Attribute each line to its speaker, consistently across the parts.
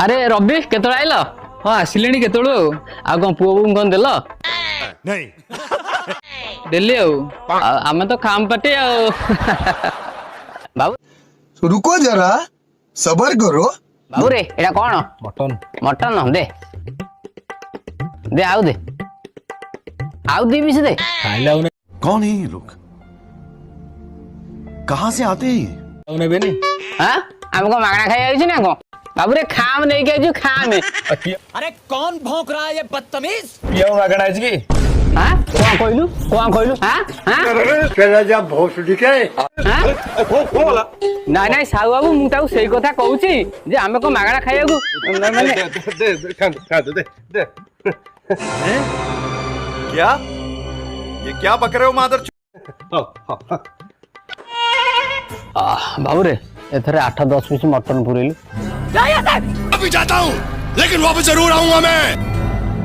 Speaker 1: अरे रवि केतळे आइल
Speaker 2: हाँ आसिले केतु
Speaker 1: आ कौन पुओ कौन देल
Speaker 2: देली
Speaker 1: आम तो खाम पाटे बाबू
Speaker 3: रुको जरा सबर करो।
Speaker 1: बाबू रे एटा कौन
Speaker 2: मटन
Speaker 1: मटन दे दे आउ दी भी से दे
Speaker 2: खाइला
Speaker 4: कौन है ये लोग? कहाँ से आते हैं ये?
Speaker 2: नेबे नी
Speaker 1: हां हमको मागना खाई आइछ ना को बाबू रे खाम नहीं के जो खाम
Speaker 5: अरे कौन भौंक रहा है ये बदतमीज?
Speaker 2: पिया मागणा आइछ की
Speaker 1: हां कौन कहलु हां हां
Speaker 3: केला जा भोसडी के
Speaker 1: हां ना ना साहू बाबू मु ताऊ सेई कथा कहूची जे हमें को मागना खाइया को माने
Speaker 4: दे क्या? ये क्या बक रहे हो मादर?
Speaker 1: बाबू रे एथरे 8-10 पीस मटन पुरेलु
Speaker 4: अभी जाता हूँ लेकिन वापस जरूर आऊंगा मैं।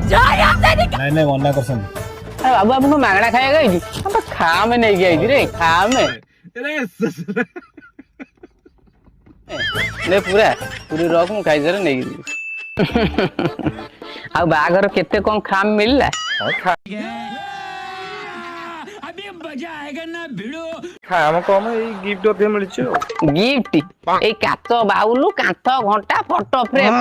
Speaker 2: नहीं मना करसन
Speaker 1: अरे बाबू आपको मागना खाइया गई हम खा में नहीं गई रे खा में ले पूरी रख मु खाई जरे नहीं आ बागर केते कोन खाम मिलला
Speaker 2: खाम कम ए गिफ्ट अधे मिलछ
Speaker 1: गिफ्ट ए काच बाउलु कांथ घंटा फोटो फ्रेम